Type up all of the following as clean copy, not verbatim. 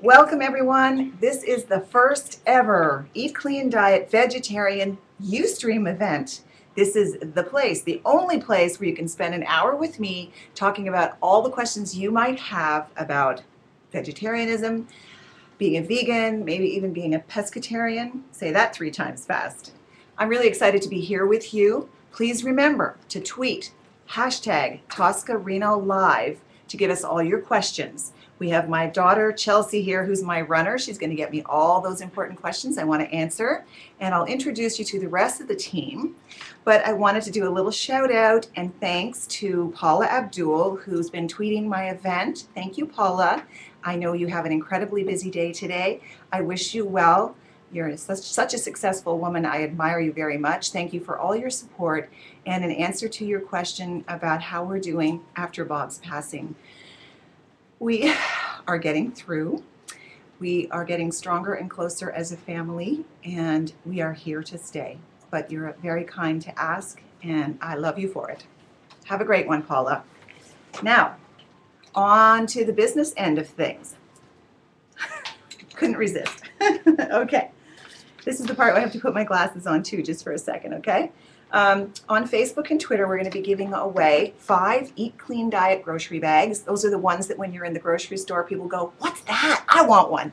Welcome everyone. This is the first ever Eat Clean Diet Vegetarian UStream event. This is the place, the only place where you can spend an hour with me talking about all the questions you might have about vegetarianism, being a vegan, maybe even being a pescatarian. Say that 3 times fast. I'm really excited to be here with you. Please remember to tweet hashtag Tosca Reno Live to give us all your questions. We have my daughter Chelsea here, who's my runner. She's going to get me all those important questions I want to answer, and I'll introduce you to the rest of the team. But I wanted to do a little shout out and thanks to Paula Abdul, who's been tweeting my event. Thank you, Paula. I know you have an incredibly busy day today. I wish you well. You're such a successful woman. I admire you very much. Thank you for all your support and an answer to your question about how we're doing after Bob's passing. We are getting through. We are getting stronger and closer as a family, and we are here to stay. But you're very kind to ask, and I love you for it. Have a great one, Paula. Now, on to the business end of things. Couldn't resist. Okay. This is the part where I have to put my glasses on too, just for a second, okay? On Facebook and Twitter, we're going to be giving away 5 Eat Clean Diet grocery bags. Those are the ones that when you're in the grocery store, people go, "What's that? I want one."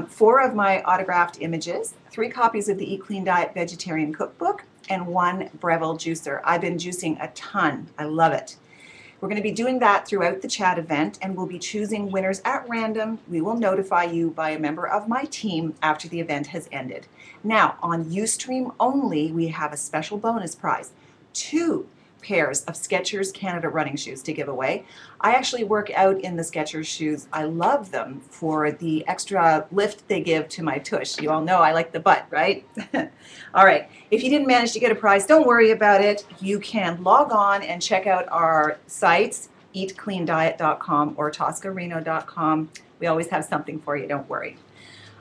4 of my autographed images, 3 copies of the Eat Clean Diet Vegetarian Cookbook, and 1 Breville juicer. I've been juicing a ton. I love it. We're going to be doing that throughout the chat event, and we'll be choosing winners at random. We will notify you by a member of my team after the event has ended. Now, on UStream only, we have a special bonus prize. 2 pairs of Skechers Canada running shoes to give away. I actually work out in the Skechers shoes. I love them for the extra lift they give to my tush. You all know I like the butt, right? All right, if you didn't manage to get a prize, don't worry about it. You can log on and check out our sites, eatcleandiet.com or toscareno.com. We always have something for you, don't worry.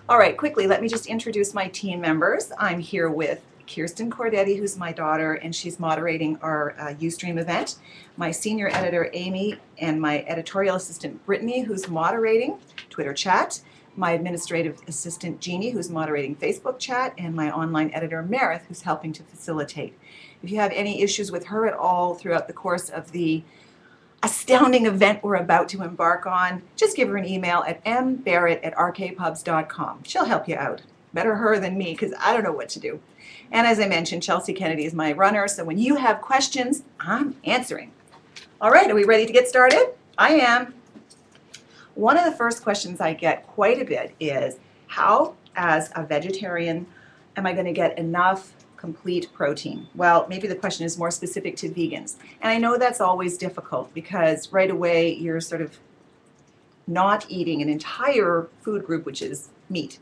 All right, quickly, let me just introduce my team members. I'm here with Kirsten Cordetti, who's my daughter, and she's moderating our UStream event. My senior editor, Amy, and my editorial assistant, Brittany, who's moderating Twitter chat. My administrative assistant, Jeannie, who's moderating Facebook chat, and my online editor, Meredith, who's helping to facilitate. If you have any issues with her at all throughout the course of the astounding event we're about to embark on, just give her an email at mbarrett@rkpubs.com. She'll help you out. Better her than me, because I don't know what to do. And as I mentioned, Chelsea Kennedy is my runner, so when you have questions, I'm answering. All right, are we ready to get started? I am. One of the first questions I get quite a bit is, how, as a vegetarian, am I going to get enough complete protein? Well, maybe the question is more specific to vegans. And I know that's always difficult because right away you're sort of not eating an entire food group, which is meat.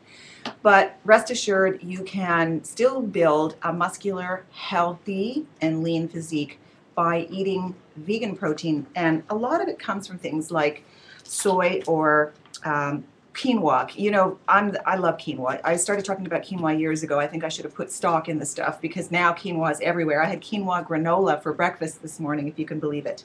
But rest assured, you can still build a muscular, healthy, and lean physique by eating vegan protein. And a lot of it comes from things like soy or quinoa. You know, I love quinoa. I started talking about quinoa years ago. I think I should have put stock in the stuff because now quinoa is everywhere. I had quinoa granola for breakfast this morning, if you can believe it.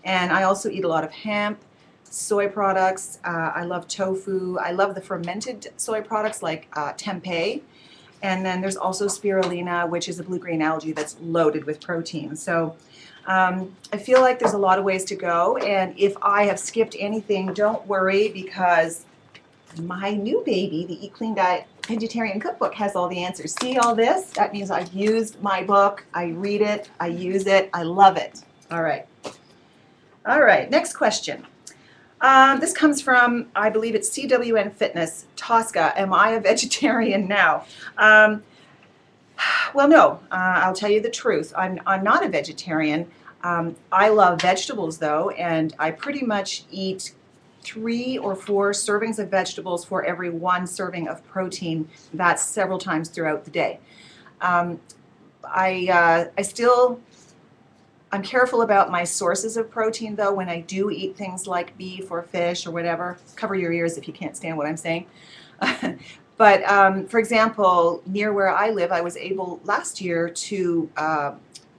And I also eat a lot of hemp, soy products. I love tofu. I love the fermented soy products like tempeh. And then there's also spirulina, which is a blue-green algae that's loaded with protein. So I feel like there's a lot of ways to go. And if I have skipped anything, don't worry, because my new baby, the Eat Clean Diet Vegetarian Cookbook, has all the answers. See all this? That means I've used my book. I read it. I use it. I love it. All right. All right. Next question. This comes from, I believe it's CWN Fitness, Tosca. Am I a vegetarian now? Well, no. I'll tell you the truth. I'm not a vegetarian. I love vegetables, though, and I pretty much eat 3 or 4 servings of vegetables for every 1 serving of protein. That's several times throughout the day. I'm careful about my sources of protein, though, when I do eat things like beef or fish or whatever. Cover your ears if you can't stand what I'm saying. But for example, near where I live, I was able last year to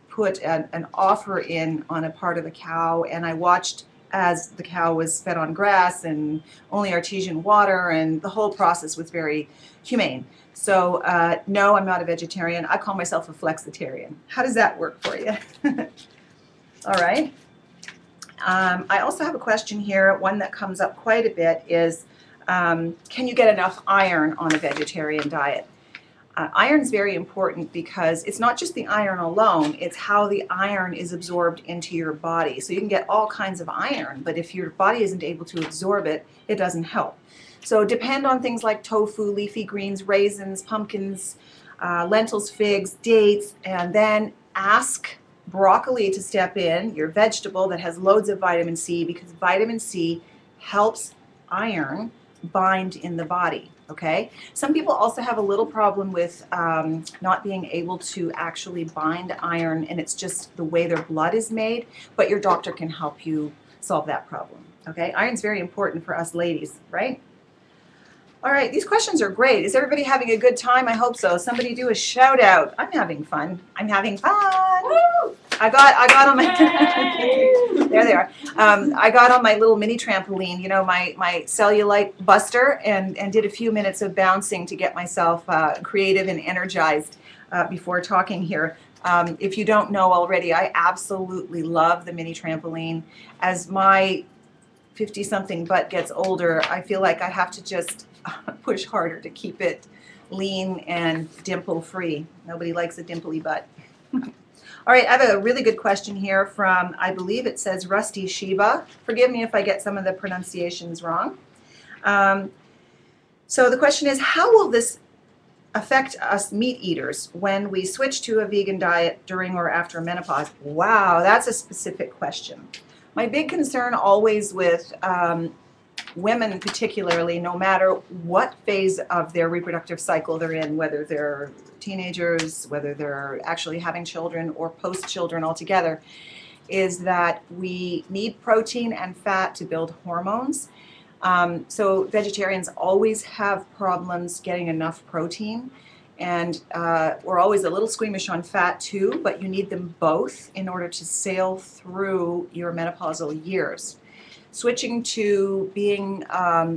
put an offer in on a part of a cow, and I watched as the cow was fed on grass and only artesian water, and the whole process was very humane. So no, I'm not a vegetarian. I call myself a flexitarian. How does that work for you? All right. I also have a question here. One that comes up quite a bit is, can you get enough iron on a vegetarian diet? Iron is very important because it's not just the iron alone, it's how the iron is absorbed into your body. So you can get all kinds of iron, but if your body isn't able to absorb it, it doesn't help. So depend on things like tofu, leafy greens, raisins, pumpkins, lentils, figs, dates, and then ask broccoli to step in, your vegetable that has loads of vitamin C, because vitamin C helps iron bind in the body. Okay. Some people also have a little problem with not being able to actually bind iron, and it's just the way their blood is made, but your doctor can help you solve that problem. Okay. Iron's very important for us ladies, right? All right, these questions are great. Is everybody having a good time? I hope so. Somebody do a shout out. I'm having fun. I'm having fun. Woo! I got on my there they are. I got on my little mini trampoline, you know, my cellulite buster, and did a few minutes of bouncing to get myself creative and energized before talking here. If you don't know already, I absolutely love the mini trampoline. As my 50-something butt gets older, I feel like I have to just push harder to keep it lean and dimple free. Nobody likes a dimply butt. All right, I have a really good question here from, I believe it says Rusty Shiba. Forgive me if I get some of the pronunciations wrong. So the question is, how will this affect us meat eaters when we switch to a vegan diet during or after menopause? Wow, that's a specific question. My big concern always with women particularly, no matter what phase of their reproductive cycle they're in, whether they're teenagers, whether they're actually having children or post-children altogether, is that we need protein and fat to build hormones. So vegetarians always have problems getting enough protein, and we're always a little squeamish on fat too, but you need them both in order to sail through your menopausal years. Switching to being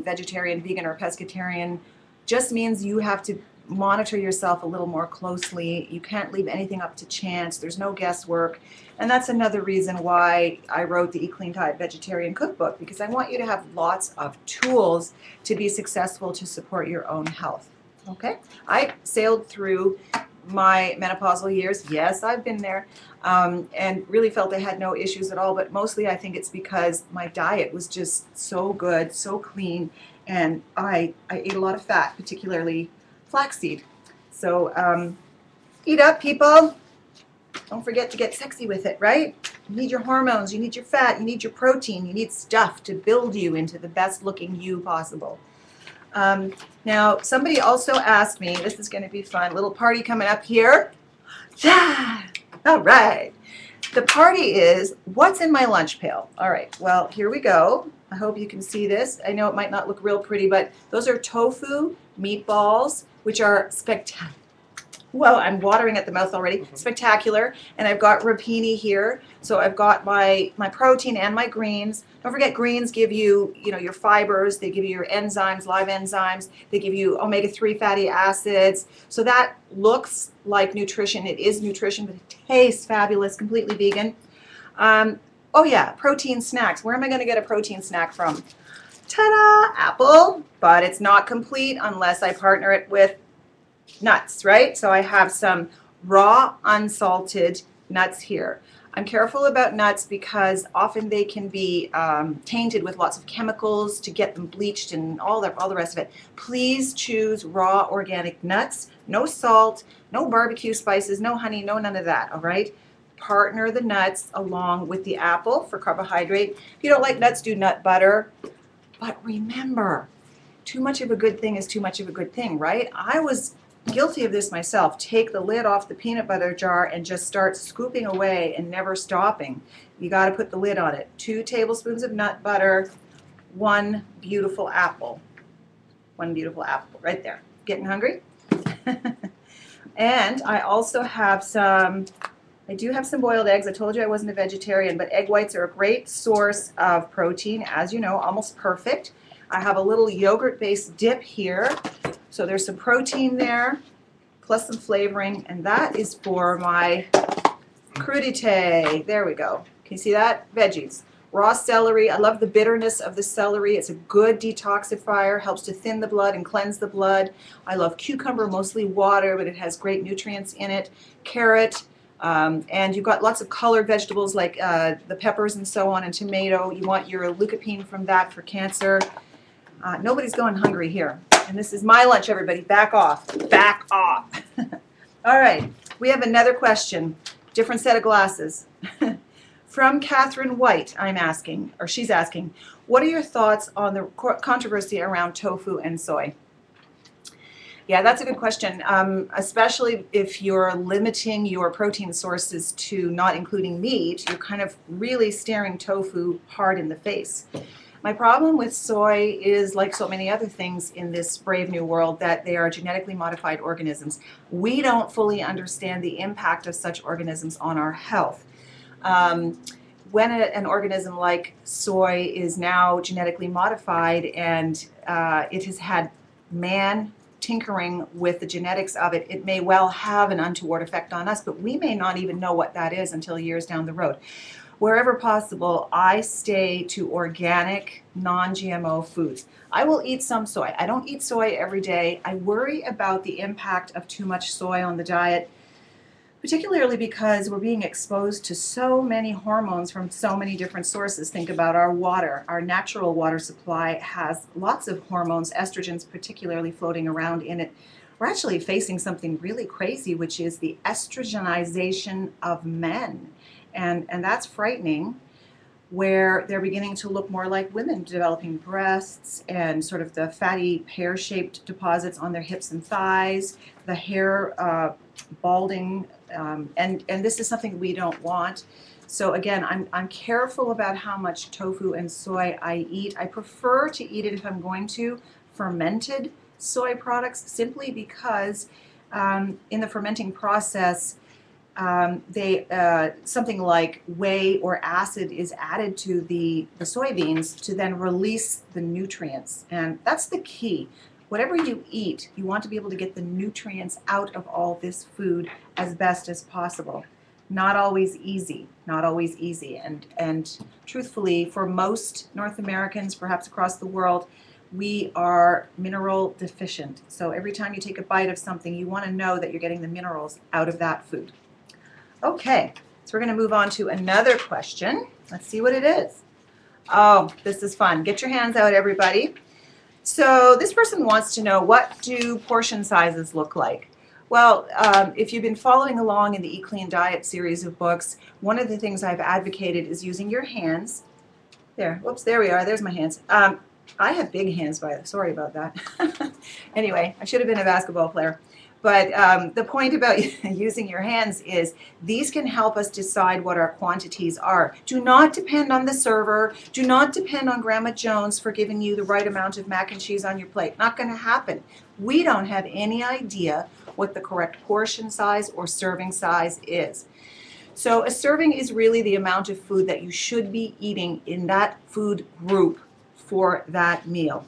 vegetarian, vegan, or pescatarian just means you have to monitor yourself a little more closely. You can't leave anything up to chance. There's no guesswork. And that's another reason why I wrote the Eat Clean Diet Vegetarian Cookbook, because I want you to have lots of tools to be successful to support your own health. Okay? I sailed through my menopausal years. Yes, I've been there. And really felt I had no issues at all, but mostly I think it's because my diet was just so good, so clean, and I ate a lot of fat, particularly flaxseed. So eat up, people. Don't forget to get sexy with it, right? You need your hormones, you need your fat, you need your protein, you need stuff to build you into the best looking you possible. Now, somebody also asked me, this is going to be fun, little party coming up here. Yeah! All right. The party is, what's in my lunch pail? All right, well, here we go. I hope you can see this. I know it might not look real pretty, but those are tofu meatballs, which are spectacular. Well, I'm watering at the mouth already. Spectacular. And I've got rapini here. So I've got my protein and my greens. Don't forget, greens give you, your fibers. They give you your enzymes, live enzymes. They give you omega-3 fatty acids. So that looks like nutrition. It is nutrition, but it tastes fabulous, completely vegan. Oh yeah, protein snacks. Where am I going to get a protein snack from? Ta-da! Apple. But it's not complete unless I partner it with nuts, right? So I have some raw, unsalted nuts here. I'm careful about nuts because often they can be tainted with lots of chemicals to get them bleached and all the rest of it. Please choose raw organic nuts. No salt, no barbecue spices, no honey, no none of that, all right? Partner the nuts along with the apple for carbohydrate. If you don't like nuts, do nut butter. But remember, too much of a good thing is too much of a good thing, right? I was guilty of this myself. Take the lid off the peanut butter jar and just start scooping away and never stopping. You got to put the lid on it. 2 tablespoons of nut butter, 1 beautiful apple. 1 beautiful apple right there. Getting hungry? And I also have some I do have some boiled eggs. I told you I wasn't a vegetarian, but egg whites are a great source of protein, as you know, almost perfect. I have a little yogurt-based dip here, so there's some protein there, plus some flavoring, and that is for my crudité. There we go. Can you see that? Veggies. Raw celery. I love the bitterness of the celery. It's a good detoxifier, helps to thin the blood and cleanse the blood. I love cucumber, mostly water, but it has great nutrients in it. Carrot. And you've got lots of colored vegetables like the peppers and so on, and tomato. You want your lycopene from that for cancer. Nobody's going hungry here. And this is my lunch, everybody. Back off. Back off. All right. We have another question. Different set of glasses. From Catherine White, I'm asking, or she's asking, what are your thoughts on the controversy around tofu and soy? Yeah, that's a good question, especially if you're limiting your protein sources to not including meat. You're kind of really staring tofu hard in the face. My problem with soy is, like so many other things in this brave new world, that they are genetically modified organisms. We don't fully understand the impact of such organisms on our health. When an organism like soy is now genetically modified and it has had man tinkering with the genetics of it, it may well have an untoward effect on us, but we may not even know what that is until years down the road. Wherever possible, I stay to organic, non-GMO foods. I will eat some soy. I don't eat soy every day. I worry about the impact of too much soy on the diet, particularly because we're being exposed to so many hormones from so many different sources. Think about our water. Our natural water supply has lots of hormones, estrogens particularly, floating around in it. We're actually facing something really crazy, which is the estrogenization of men. And that's frightening, where they're beginning to look more like women, developing breasts and sort of the fatty pear-shaped deposits on their hips and thighs, the hair balding, and this is something we don't want. So again, I'm careful about how much tofu and soy I eat. I prefer to eat it, if I'm going to, fermented soy products, simply because in the fermenting process, something like whey or acid is added to the soybeans to then release the nutrients, and that's the key. Whatever you eat, you want to be able to get the nutrients out of all this food as best as possible. Not always easy, not always easy, and truthfully, for most North Americans, perhaps across the world, we are mineral deficient. So every time you take a bite of something, you want to know that you're getting the minerals out of that food. Okay, so we're going to move on to another question. Let's see what it is. Oh, this is fun. Get your hands out, everybody. So this person wants to know, what do portion sizes look like? Well, if you've been following along in the Eat Clean Diet series of books, one of the things I've advocated is using your hands. There, whoops, there we are. There's my hands. I have big hands, sorry about that. Anyway, I should have been a basketball player. But the point about using your hands is these can help us decide what our quantities are. Do not depend on the server. Do not depend on Grandma Jones for giving you the right amount of mac and cheese on your plate. Not going to happen. We don't have any idea what the correct portion size or serving size is. So a serving is really the amount of food that you should be eating in that food group for that meal.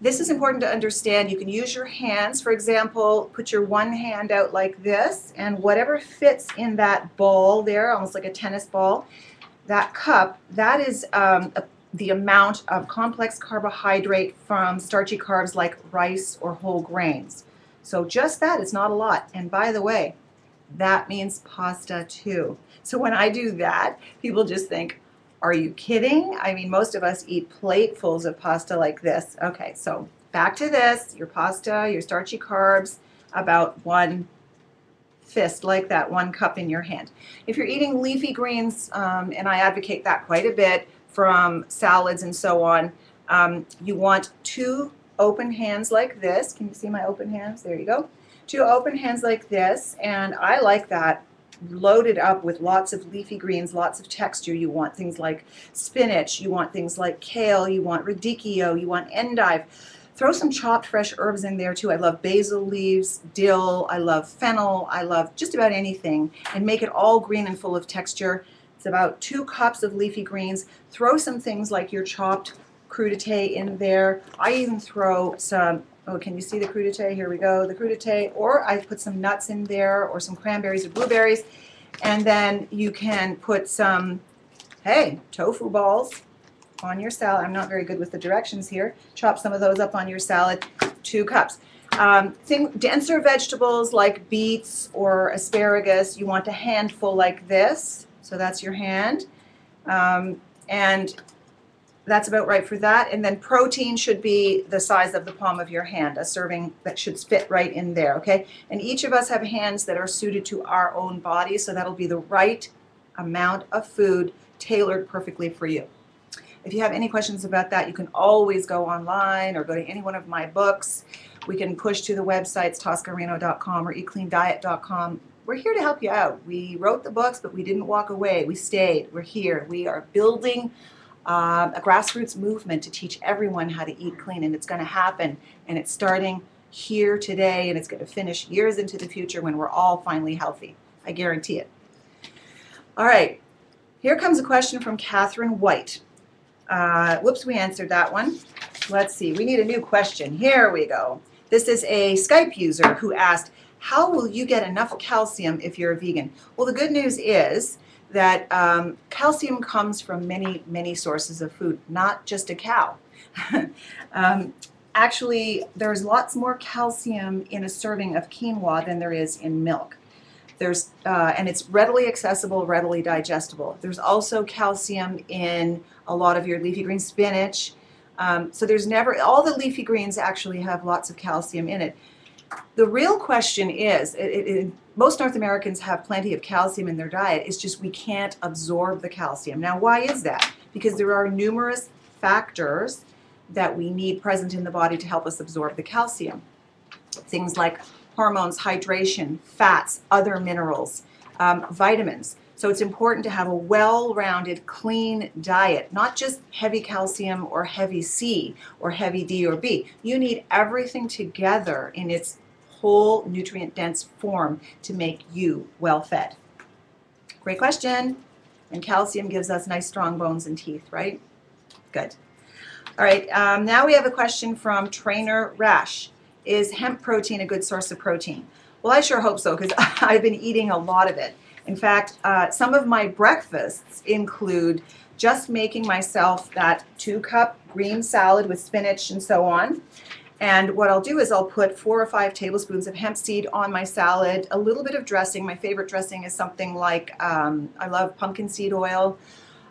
This is important to understand. You can use your hands. For example, put your one hand out like this, and whatever fits in that ball there, almost like a tennis ball, that cup, that is the amount of complex carbohydrate from starchy carbs like rice or whole grains. So just that is not a lot. And by the way, that means pasta too. So when I do that, people just think, are you kidding? I mean, most of us eat platefuls of pasta like this. Okay, so back to this, your pasta, your starchy carbs, about one fist, like that, 1 cup in your hand. If you're eating leafy greens, and I advocate that quite a bit from salads and so on, you want 2 open hands like this. Can you see my open hands? There you go. 2 open hands like this, and I like that loaded up with lots of leafy greens, lots of texture. You want things like spinach, you want things like kale, you want radicchio, you want endive. Throw some chopped fresh herbs in there too. I love basil leaves, dill, I love fennel, I love just about anything, and make it all green and full of texture. It's about 2 cups of leafy greens. Throw some things like your chopped crudité in there. I even throw some, oh, can you see the crudité? Here we go, the crudité, or I put some nuts in there or some cranberries or blueberries. And then you can put some, hey, tofu balls on your salad. I'm not very good with the directions here. Chop some of those up on your salad, 2 cups. Denser vegetables like beets or asparagus, you want a handful like this. So that's your hand. And that's about right for that. And then protein should be the size of the palm of your hand, a serving that should fit right in there, okay? And each of us have hands that are suited to our own body, so that'll be the right amount of food tailored perfectly for you. If you have any questions about that, you can always go online or go to any one of my books. We can push to the websites, toscareno.com or eatcleandiet.com. We're here to help you out. We wrote the books, but we didn't walk away. We stayed. We're here. We are building a grassroots movement to teach everyone how to eat clean, and it's going to happen. And it's starting here today, and it's going to finish years into the future when we're all finally healthy. I guarantee it. All right. Here comes a question from Catherine White. Whoops, we answered that one. Let's see. We need a new question. Here we go. This is a Skype user who asked, how will you get enough calcium if you're a vegan? Well, the good news is that calcium comes from many, many sources of food, not just a cow. Actually, there's lots more calcium in a serving of quinoa than there is in milk. And it's readily accessible, readily digestible. There's also calcium in a lot of your leafy green spinach. So there's never, all the leafy greens actually have lots of calcium in it. The real question is, most North Americans have plenty of calcium in their diet, it's just we can't absorb the calcium. Now, why is that? Because there are numerous factors that we need present in the body to help us absorb the calcium. Things like hormones, hydration, fats, other minerals, vitamins. So it's important to have a well-rounded, clean diet, not just heavy calcium or heavy C or heavy D or B. You need everything together in its whole nutrient-dense form to make you well-fed. Great question. And calcium gives us nice, strong bones and teeth, right? Good. All right, now we have a question from Trainer Rash. Is hemp protein a good source of protein? Well, I sure hope so, because I've been eating a lot of it. In fact, some of my breakfasts include just making myself that 2-cup green salad with spinach and so on. And what I'll do is I'll put 4 or 5 tablespoons of hemp seed on my salad, a little bit of dressing. My favorite dressing is something like, I love pumpkin seed oil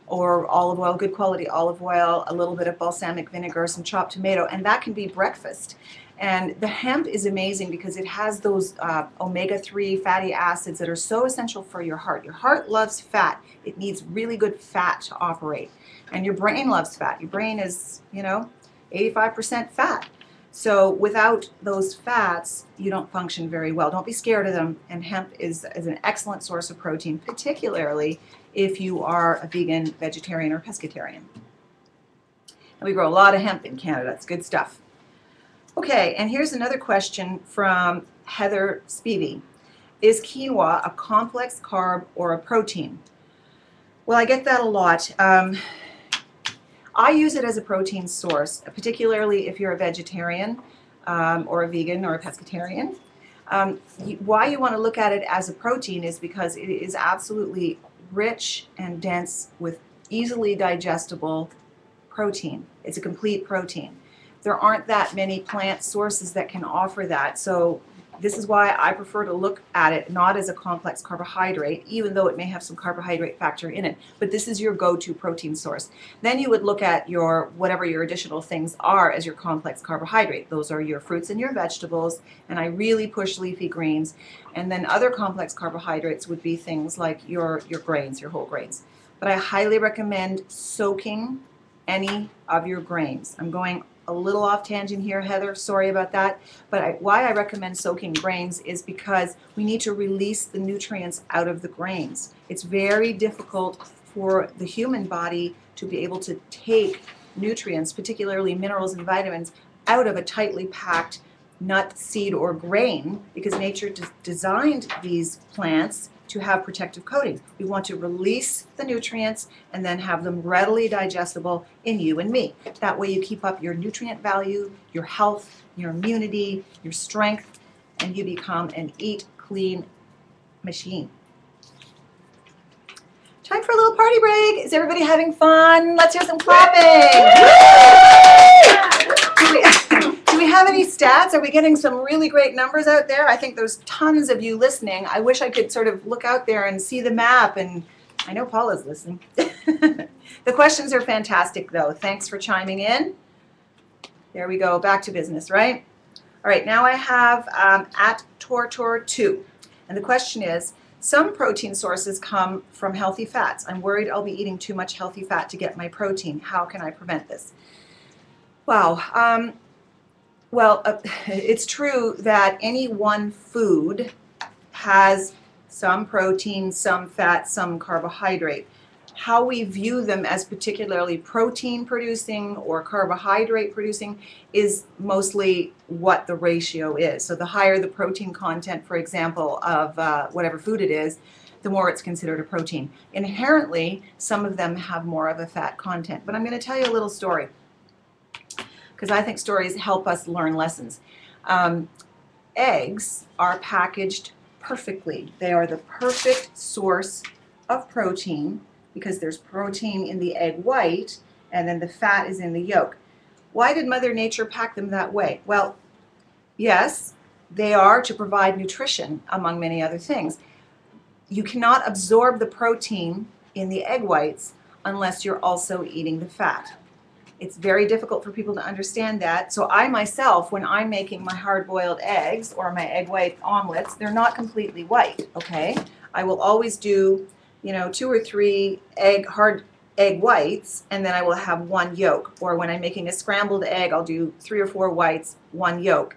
or olive oil, good quality olive oil, a little bit of balsamic vinegar, some chopped tomato, and that can be breakfast. And the hemp is amazing because it has those omega-3 fatty acids that are so essential for your heart. Your heart loves fat. It needs really good fat to operate. And your brain loves fat. Your brain is, 85% fat. So without those fats, you don't function very well. Don't be scared of them. And hemp is an excellent source of protein, particularly if you are a vegan, vegetarian, or pescatarian. And we grow a lot of hemp in Canada. It's good stuff. Okay, and here's another question from Heather Spivey. Is quinoa a complex carb or a protein? Well, I get that a lot. I use it as a protein source, particularly if you're a vegetarian or a vegan or a pescatarian. Why you want to look at it as a protein is because it is absolutely rich and dense with easily digestible protein. It's a complete protein. There aren't that many plant sources that can offer that. So this is why I prefer to look at it not as a complex carbohydrate, even though it may have some carbohydrate factor in it. But this is your go-to protein source. Then you would look at your whatever your additional things are as your complex carbohydrate. Those are your fruits and your vegetables, and I really push leafy greens. And then other complex carbohydrates would be things like your grains, your whole grains. But I highly recommend soaking any of your grains. I'm going a little off tangent here, Heather, sorry about that, but why I recommend soaking grains is because we need to release the nutrients out of the grains. It's very difficult for the human body to be able to take nutrients, particularly minerals and vitamins, out of a tightly packed nut, seed, or grain, because nature designed these plants to have protective coating. We want to release the nutrients and then have them readily digestible in you and me. That way you keep up your nutrient value, your health, your immunity, your strength, and you become an eat clean machine. Time for a little party break. Is everybody having fun? Let's hear some clapping. Do we have any stats? Are we getting some really great numbers out there? I think there's tons of you listening. I wish I could sort of look out there and see the map, and I know Paula's listening. The questions are fantastic, though. Thanks for chiming in. There we go. Back to business, right? All right, now I have at Tortor2, and the question is, some protein sources come from healthy fats. I'm worried I'll be eating too much healthy fat to get my protein. How can I prevent this? Wow. It's true that any one food has some protein, some fat, some carbohydrate. How we view them as particularly protein producing or carbohydrate producing is mostly what the ratio is. So the higher the protein content, for example, of whatever food it is, the more it's considered a protein. Inherently, some of them have more of a fat content. But I'm going to tell you a little story, because I think stories help us learn lessons. Eggs are packaged perfectly. They are the perfect source of protein, because there's protein in the egg white and then the fat is in the yolk. Why did Mother Nature pack them that way? Well, yes, they are to provide nutrition, among many other things. You cannot absorb the protein in the egg whites unless you're also eating the fat. It's very difficult for people to understand that. So I myself, when I'm making my hard-boiled eggs or my egg white omelets, they're not completely white, okay? I will always do 2 or 3 hard egg whites, and then I will have 1 yolk. Or when I'm making a scrambled egg, I'll do 3 or 4 whites, 1 yolk.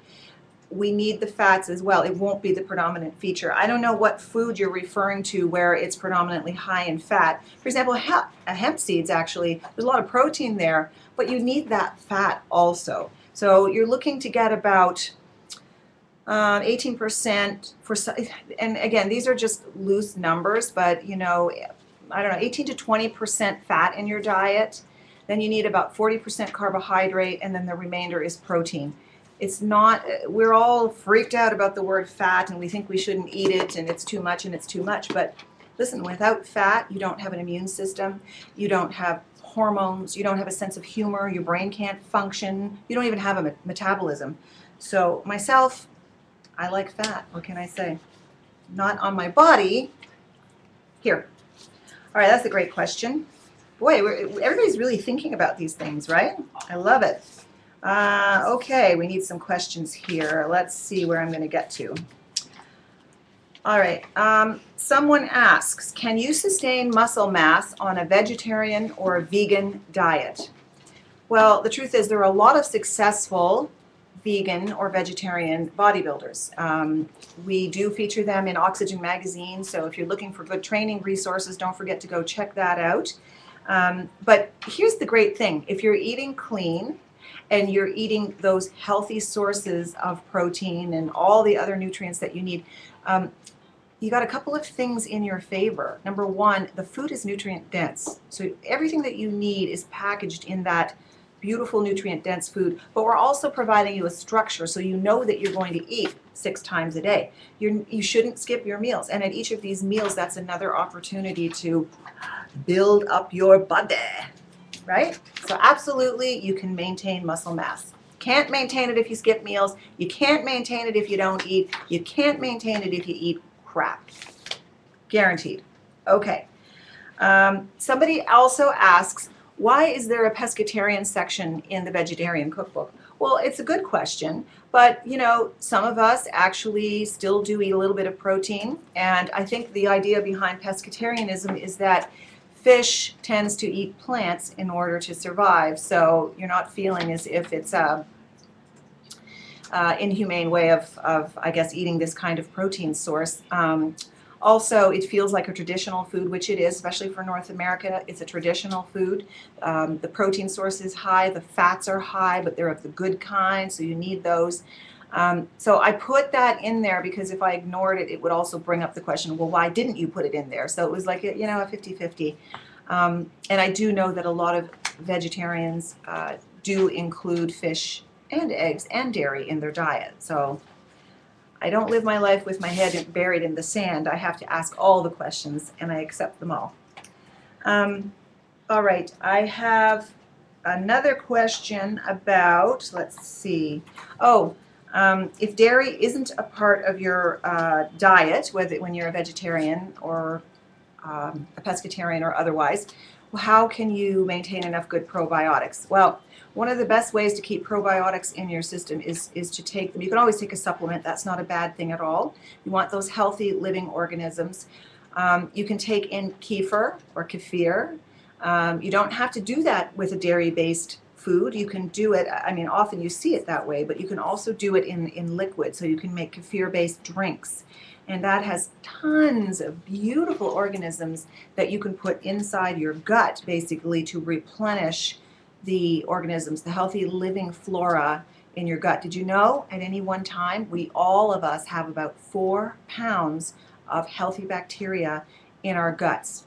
We need the fats as well. It won't be the predominant feature. I don't know what food you're referring to where it's predominantly high in fat. For example, hemp seeds, actually, there's a lot of protein there, but you need that fat also. So you're looking to get about 18% for, and again, these are just loose numbers, but I don't know, 18 to 20% fat in your diet. Then you need about 40% carbohydrate, and then the remainder is protein. It's not, we're all freaked out about the word fat, and we think we shouldn't eat it, and it's too much, and it's too much. But listen, without fat, you don't have an immune system, you don't have hormones, you don't have a sense of humor, your brain can't function, you don't even have a metabolism. So myself, I like fat. What can I say? Not on my body. Here. All right, that's a great question. Boy, everybody's really thinking about these things, right? I love it. Okay, we need some questions here. Let's see where I'm going to get to. All right. Someone asks, can you sustain muscle mass on a vegetarian or a vegan diet? Well, the truth is there are a lot of successful vegan or vegetarian bodybuilders. We do feature them in Oxygen magazine, so if you're looking for good training resources, don't forget to go check that out. But here's the great thing. If you're eating clean and you're eating those healthy sources of protein and all the other nutrients that you need, you got a couple of things in your favor. Number one, the food is nutrient dense. So everything that you need is packaged in that beautiful nutrient-dense food, but we're also providing you a structure so you know that you're going to eat 6 times a day. You shouldn't skip your meals, and at each of these meals, that's another opportunity to build up your body, right? So absolutely, you can maintain muscle mass. Can't maintain it if you skip meals. You can't maintain it if you don't eat. You can't maintain it if you eat crap. Guaranteed. Okay. Somebody also asks, why is there a pescatarian section in the vegetarian cookbook? Well, it's a good question, but some of us actually still do eat a little bit of protein, and I think the idea behind pescatarianism is that fish tends to eat plants in order to survive, so you're not feeling as if it's a inhumane way of, I guess, eating this kind of protein source. Also, it feels like a traditional food, which it is, especially for North America. It's a traditional food. The protein source is high, the fats are high, but they're of the good kind, so you need those. So I put that in there because if I ignored it, it would also bring up the question, well, why didn't you put it in there? So it was like, a 50-50. And I do know that a lot of vegetarians do include fish and eggs and dairy in their diet. So I don't live my life with my head buried in the sand. I have to ask all the questions, and I accept them all. All right, I have another question about, let's see. Oh, if dairy isn't a part of your diet, whether when you're a vegetarian or a pescatarian or otherwise, how can you maintain enough good probiotics? Well, one of the best ways to keep probiotics in your system is to take them. You can always take a supplement. That's not a bad thing at all. You want those healthy living organisms. You can take in kefir or kefir. You don't have to do that with a dairy-based food. You can do it, I mean, often you see it that way, but you can also do it in liquid. So you can make kefir-based drinks. And that has tons of beautiful organisms that you can put inside your gut, basically, to replenish the organisms, the healthy living flora in your gut. Did you know at any one time, all of us have about 4 pounds of healthy bacteria in our guts?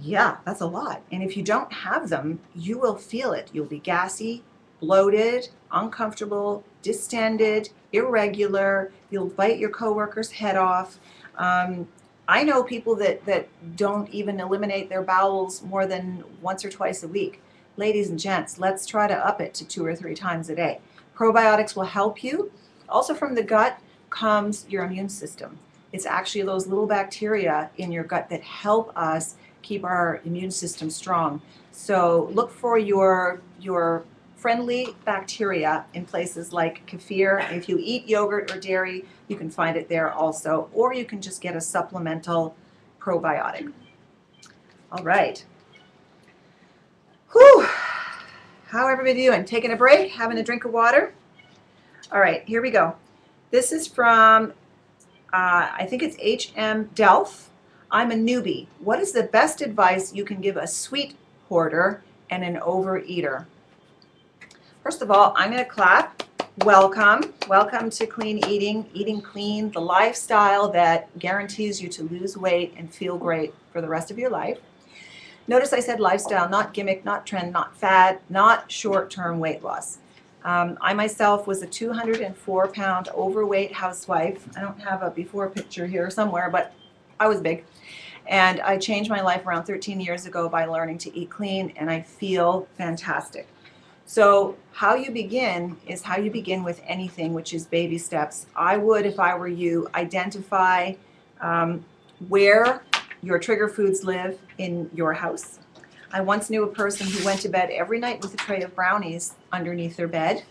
Yeah, that's a lot. And if you don't have them, you will feel it. You'll be gassy, bloated, uncomfortable, distended, irregular. You'll bite your coworker's head off. I know people that don't even eliminate their bowels more than once or twice a week. Ladies and gents, let's try to up it to 2 or 3 times a day. Probiotics will help you. Also from the gut comes your immune system. It's actually those little bacteria in your gut that help us keep our immune system strong. So look for your friendly bacteria in places like kefir. If you eat yogurt or dairy, you can find it there also, or you can just get a supplemental probiotic. All right. Whew. How everybody doing? Taking a break? Having a drink of water? All right, here we go. This is from, I think it's HM Delph. I'm a newbie. What is the best advice you can give a sweet hoarder and an overeater? First of all, I'm going to clap. Welcome. Welcome to clean eating, eating clean, the lifestyle that guarantees you to lose weight and feel great for the rest of your life. Notice I said lifestyle, not gimmick, not trend, not fad, not short-term weight loss. I myself was a 204-pound overweight housewife. I don't have a before picture here somewhere, but I was big. And I changed my life around 13 years ago by learning to eat clean, and I feel fantastic. So how you begin is how you begin with anything, which is baby steps. I would, if I were you, identify where your trigger foods live in your house. I once knew a person who went to bed every night with a tray of brownies underneath their bed,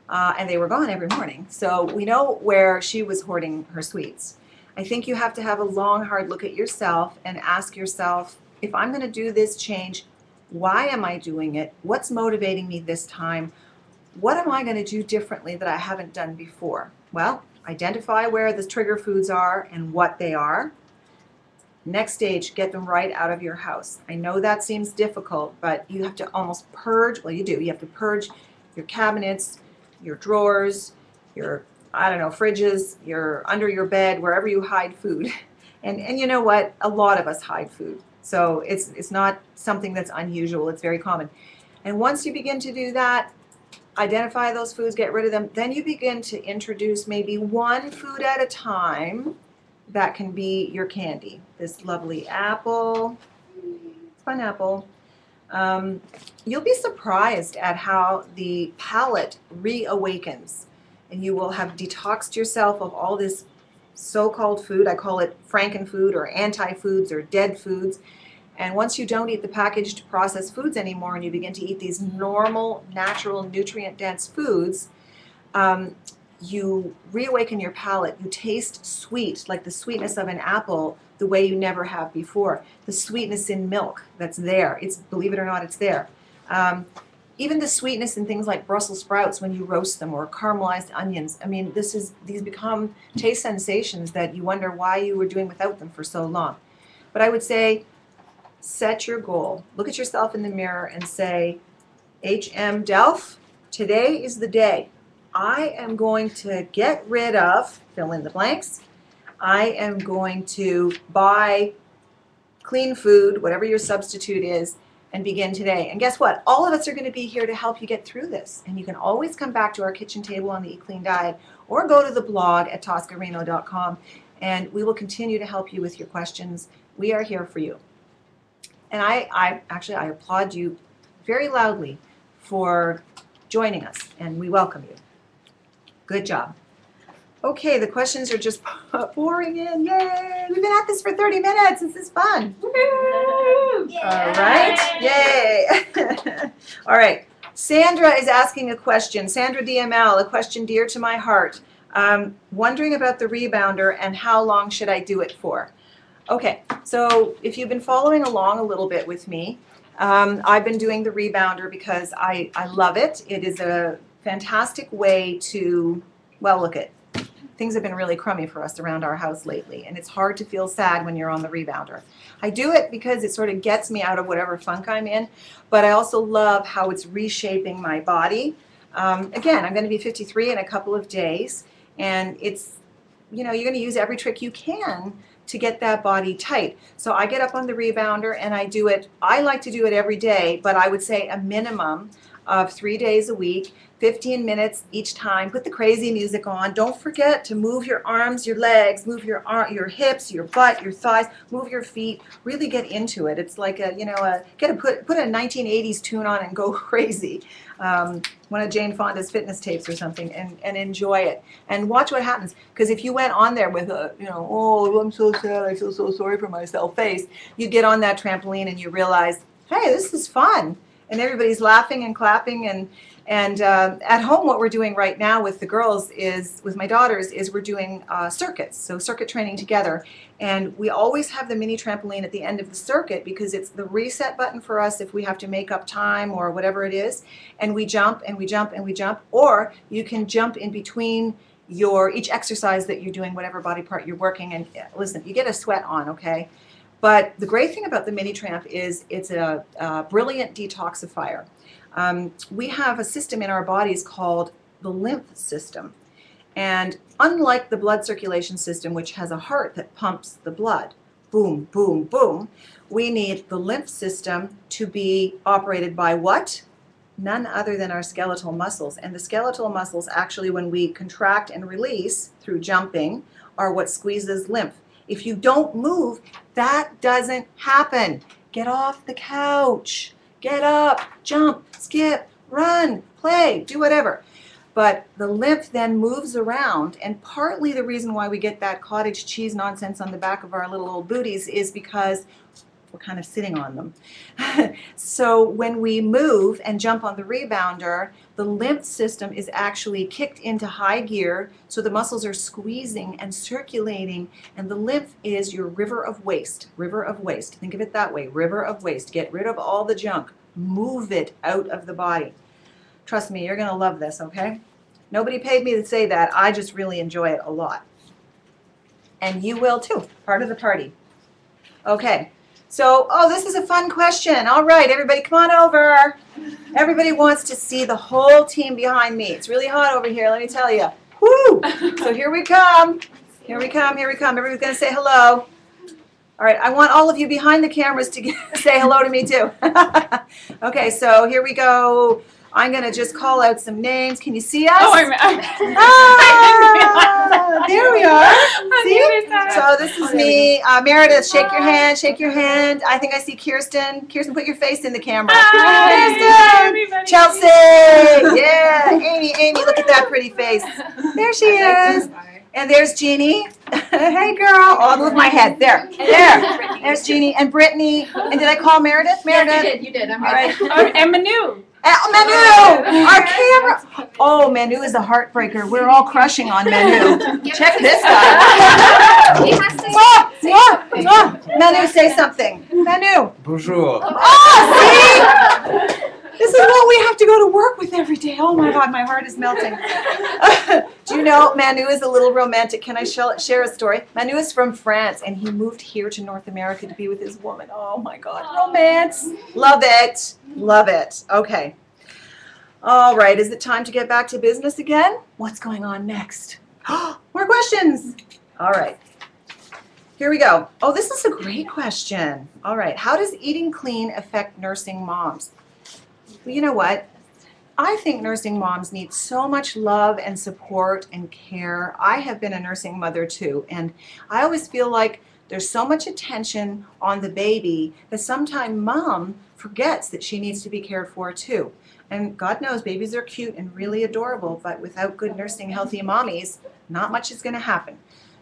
and they were gone every morning. So we know where she was hoarding her sweets. I think you have to have a long, hard look at yourself and ask yourself, if I'm going to do this change, why am I doing it? What's motivating me this time? What am I going to do differently that I haven't done before? Well, identify where the trigger foods are and what they are. Next stage, get them right out of your house. I know that seems difficult, but you have to almost purge, well, you do. You have to purge your cabinets, your drawers, your, I don't know, fridges, your under your bed, wherever you hide food. And you know what? A lot of us hide food. So it's not something that's unusual. It's very common. And once you begin to do that, identify those foods, get rid of them, then you begin to introduce maybe one food at a time that can be your candy. This lovely apple, fun apple. You'll be surprised at how the palate reawakens, and you will have detoxed yourself of all this so-called food. I call it frankenfood or anti-foods or dead foods. And once you don't eat the packaged processed foods anymore and you begin to eat these normal, natural, nutrient-dense foods, you reawaken your palate. You taste sweet, like the sweetness of an apple, the way you never have before. The sweetness in milk that's there. It's, believe it or not, it's there. even the sweetness in things like Brussels sprouts when you roast them, or caramelized onions. I mean, these become taste sensations that you wonder why you were doing without them for so long. But I would say, set your goal. Look at yourself in the mirror and say, HM Delph, today is the day. I am going to get rid of, fill in the blanks. I am going to buy clean food, whatever your substitute is, and begin today. And guess what? All of us are going to be here to help you get through this. And you can always come back to our kitchen table on the Eat Clean Diet, or go to the blog at toscareno.com, and we will continue to help you with your questions. We are here for you. And I applaud you very loudly for joining us, and we welcome you. Good job. Okay, the questions are just pouring in. Yay! We've been at this for 30 minutes. This is fun. Woo! All right. Yay! All right. Sandra is asking a question. Sandra DML, a question dear to my heart. Wondering about the rebounder and how long should I do it for? Okay, so if you've been following along a little bit with me, I've been doing the rebounder because I love it. It is a fantastic way to, well, look at, things have been really crummy for us around our house lately, and it's hard to feel sad when you're on the rebounder. I do it because it sort of gets me out of whatever funk I'm in, but I also love how it's reshaping my body. Again, I'm going to be 53 in a couple of days, and it's, you know, you're going to use every trick you can to get that body tight. So I get up on the rebounder and I do it. I like to do it every day, but I would say a minimum of 3 days a week, 15 minutes each time. Put the crazy music on. Don't forget to move your arms, your legs, move your hips, your butt, your thighs, move your feet. Really get into it. It's like a, you know, put a 1980s tune on and go crazy. One of Jane Fonda's fitness tapes or something, and enjoy it. And watch what happens. Because if you went on there with a, you know, oh, I'm so sad, I feel so sorry for myself face, you get on that trampoline and you realize, hey, this is fun. And everybody's laughing and clapping, and at home what we're doing right now with the girls is, with my daughters, is we're doing circuits, so circuit training together. And we always have the mini trampoline at the end of the circuit because it's the reset button for us if we have to make up time or whatever it is. And we jump and we jump and we jump, or you can jump in between each exercise that you're doing, whatever body part you're working. And listen, you get a sweat on, okay? But the great thing about the mini tramp is it's a brilliant detoxifier. We have a system in our bodies called the lymph system. And unlike the blood circulation system, which has a heart that pumps the blood, boom, boom, boom, we need the lymph system to be operated by what? None other than our skeletal muscles. And the skeletal muscles, actually, when we contract and release through jumping, are what squeezes lymph. If you don't move, that doesn't happen. Get off the couch. Get up, jump, skip, run, play, do whatever. But the lymph then moves around, and partly the reason why we get that cottage cheese nonsense on the back of our little old booties is because we're kind of sitting on them. So when we move and jump on the rebounder, the lymph system is actually kicked into high gear, so the muscles are squeezing and circulating, and the lymph is your river of waste. River of waste. Think of it that way, river of waste. Get rid of all the junk. Move it out of the body. Trust me, you're going to love this, okay? Nobody paid me to say that. I just really enjoy it a lot. And you will too. Part of the party. Okay. So, oh, this is a fun question. All right, everybody come on over. Everybody wants to see the whole team behind me. It's really hot over here, let me tell you. Woo! So here we come. Here we come, here we come. Everybody's going to say hello. All right, I want all of you behind the cameras to say hello to me too. Okay, so here we go. I'm going to just call out some names. Can you see us? Oh, there we are. See? So this is me. Meredith, shake your hand, shake your hand. I think I see Kirsten. Kirsten, put your face in the camera. Hi, Kirsten! Chelsea! Yeah, Amy, look at that pretty face. There she is. And there's Jeannie. Hey, girl. Oh, move my head. There. There's Jeannie. And Brittany. And did I call Meredith? Meredith. Yes, you did. I'm right. And Manu. Manu! Our camera. Oh, Manu is a heartbreaker. We're all crushing on Manu. Check this guy. He has to Manu, say something. Manu. Bonjour. Oh, see? This is what we have to go to work with every day. Oh my God, my heart is melting. Do you know Manu is a little romantic? Can I share a story? Manu is from France, and he moved here to North America to be with his woman. Oh my God, romance. Love it. Love it. Okay. All right, is it time to get back to business again? What's going on next? More questions. All right. Here we go. Oh, this is a great question. All right. How does eating clean affect nursing moms? Well, you know what? I think nursing moms need so much love and support and care. I have been a nursing mother too, and I always feel like there's so much attention on the baby that sometimes mom forgets that she needs to be cared for too. And God knows babies are cute and really adorable, but without good nursing healthy mommies, not much is going to happen.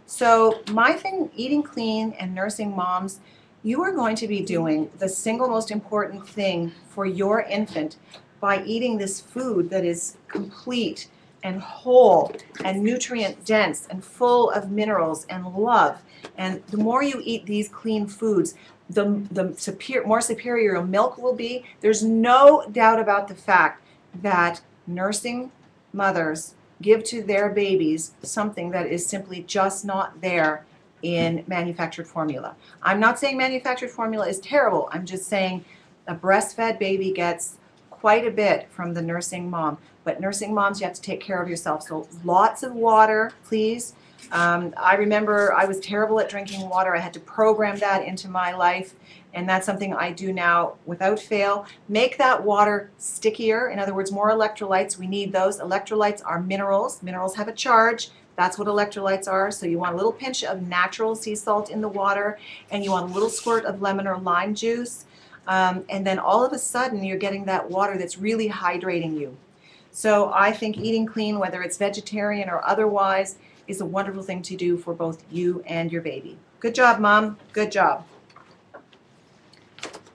So my thing, eating clean and nursing moms, you are going to be doing the single most important thing for your infant by eating this food that is complete and whole and nutrient dense and full of minerals and love. And the more you eat these clean foods, the more superior your milk will be. There's no doubt about the fact that nursing mothers give to their babies something that is simply just not there in manufactured formula. I'm not saying manufactured formula is terrible. I'm just saying a breastfed baby gets quite a bit from the nursing mom. But nursing moms, you have to take care of yourself. So lots of water, please. I remember I was terrible at drinking water. I had to program that into my life, and that's something I do now without fail. Make that water stickier. In other words, more electrolytes. We need those. Electrolytes are minerals. Minerals have a charge. That's what electrolytes are. So you want a little pinch of natural sea salt in the water, and you want a little squirt of lemon or lime juice. And then all of a sudden, you're getting that water that's really hydrating you. So I think eating clean, whether it's vegetarian or otherwise, is a wonderful thing to do for both you and your baby. Good job, Mom. Good job.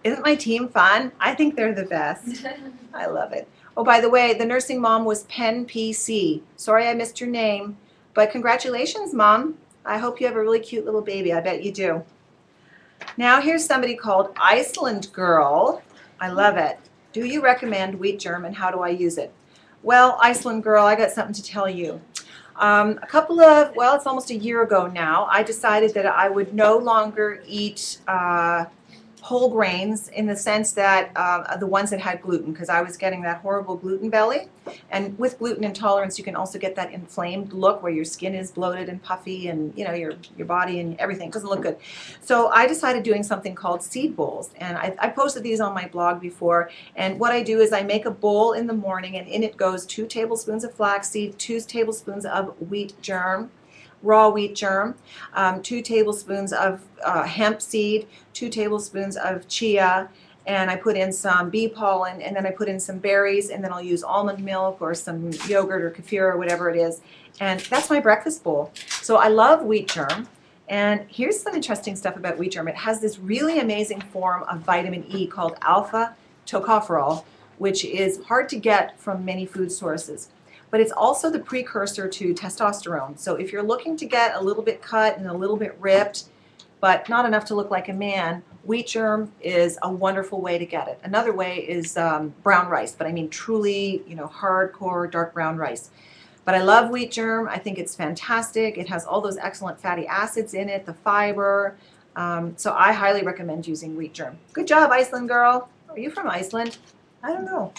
Isn't my team fun? I think they're the best. I love it. Oh, by the way, the nursing mom was Pen PC. Sorry I missed your name, but congratulations, Mom. I hope you have a really cute little baby. I bet you do. Now here's somebody called Iceland Girl. I love it. Do you recommend wheat germ, and how do I use it? Well, Iceland Girl, I got something to tell you. It's almost a year ago now, I decided that I would no longer eat whole grains in the sense that the ones that had gluten, because I was getting that horrible gluten belly. And with gluten intolerance, you can also get that inflamed look where your skin is bloated and puffy, and you know your body and everything doesn't look good. So I decided doing something called seed bowls, and I posted these on my blog before. And what I do is I make a bowl in the morning, and in it goes 2 tablespoons of flaxseed, 2 tablespoons of wheat germ, raw wheat germ, 2 tablespoons of hemp seed, 2 tablespoons of chia, and I put in some bee pollen, and then I put in some berries, and then I'll use almond milk or some yogurt or kefir or whatever it is. And that's my breakfast bowl. So I love wheat germ. And here's some interesting stuff about wheat germ. It has this really amazing form of vitamin E called alpha tocopherol, which is hard to get from many food sources. But it's also the precursor to testosterone. So if you're looking to get a little bit cut and a little bit ripped, but not enough to look like a man, wheat germ is a wonderful way to get it. Another way is brown rice, but I mean truly, hardcore dark brown rice. But I love wheat germ. I think it's fantastic. It has all those excellent fatty acids in it, the fiber. So I highly recommend using wheat germ. Good job, Iceland Girl. Are you from Iceland? I don't know.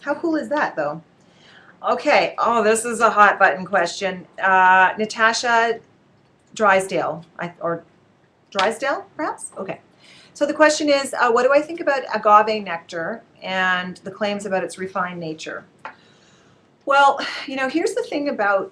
How cool is that, though? Okay. Oh, this is a hot button question. Natasha Drysdale, or Drysdale, perhaps? Okay. So the question is, what do I think about agave nectar and the claims about its refined nature? Well, here's the thing about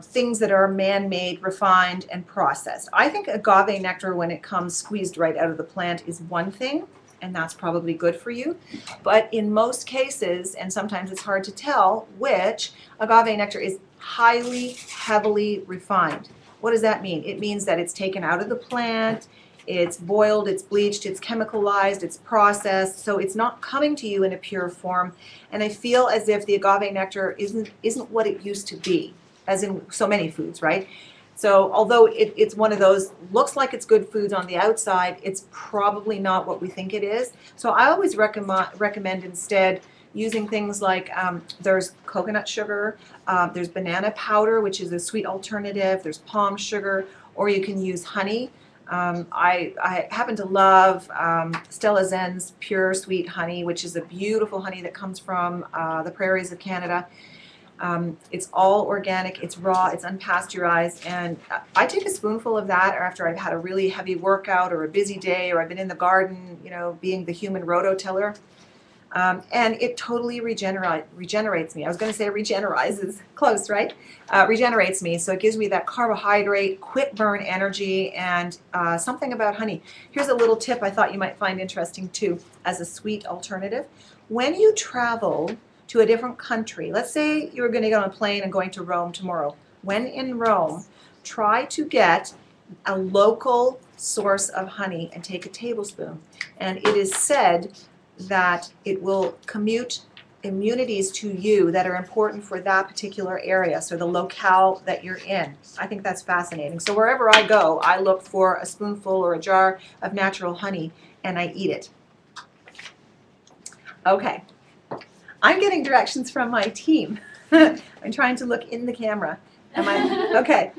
things that are man-made, refined, and processed. I think agave nectar, when it comes squeezed right out of the plant, is one thing, and that's probably good for you. But in most cases, and sometimes it's hard to tell which, agave nectar is highly, heavily refined. What does that mean? It means that it's taken out of the plant, it's boiled, it's bleached, it's chemicalized, it's processed, so it's not coming to you in a pure form. And I feel as if the agave nectar isn't what it used to be, as in so many foods, right? So although it's one of those, looks like it's good foods on the outside, it's probably not what we think it is. So I always recommend instead using things like there's coconut sugar, there's banana powder, which is a sweet alternative, there's palm sugar, or you can use honey. I happen to love Stella Zen's Pure Sweet Honey, which is a beautiful honey that comes from the prairies of Canada. It's all organic, it's raw, it's unpasteurized, and I take a spoonful of that after I've had a really heavy workout or a busy day, or I've been in the garden, you know, being the human rototiller. And it totally regenerates me. I was going to say regenerizes, close, right? Regenerates me, so it gives me that carbohydrate, quick burn energy, and something about honey. Here's a little tip I thought you might find interesting too, as a sweet alternative. When you travel to a different country, let's say you're going to get on a plane and going to Rome tomorrow. When in Rome, try to get a local source of honey and take a tablespoon. And it is said that it will commute immunities to you that are important for that particular area, so the locale that you're in. I think that's fascinating. So wherever I go, I look for a spoonful or a jar of natural honey and I eat it. Okay, I'm getting directions from my team. I'm trying to look in the camera. Am I? Okay.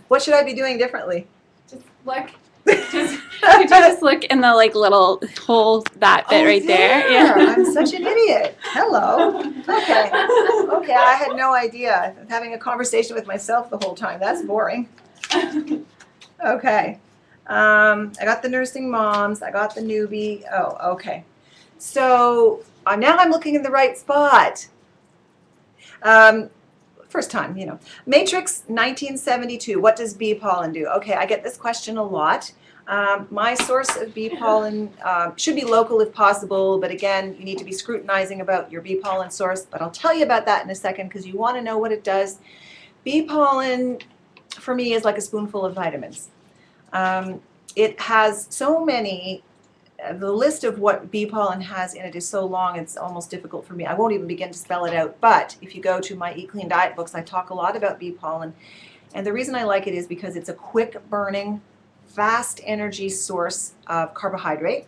What should I be doing differently? Just look. Could you just look in the like little hole, that bit right there? Yeah. I'm such an idiot. Hello. Okay. Okay, I had no idea. I'm having a conversation with myself the whole time. That's boring. Okay. I got the nursing moms. I got the newbie. Oh, okay. So now I'm looking in the right spot. First time, you know. Matrix 1972, what does bee pollen do? Okay, I get this question a lot. My source of bee pollen should be local if possible, but again, you need to be scrutinizing about your bee pollen source, but I'll tell you about that in a second because you want to know what it does. Bee pollen, for me, is like a spoonful of vitamins. It has so many. The list of what bee pollen has in it is so long, it's almost difficult for me. I won't even begin to spell it out, but if you go to my Eat Clean Diet books, I talk a lot about bee pollen. And the reason I like it is because it's a quick burning, fast energy source of carbohydrate.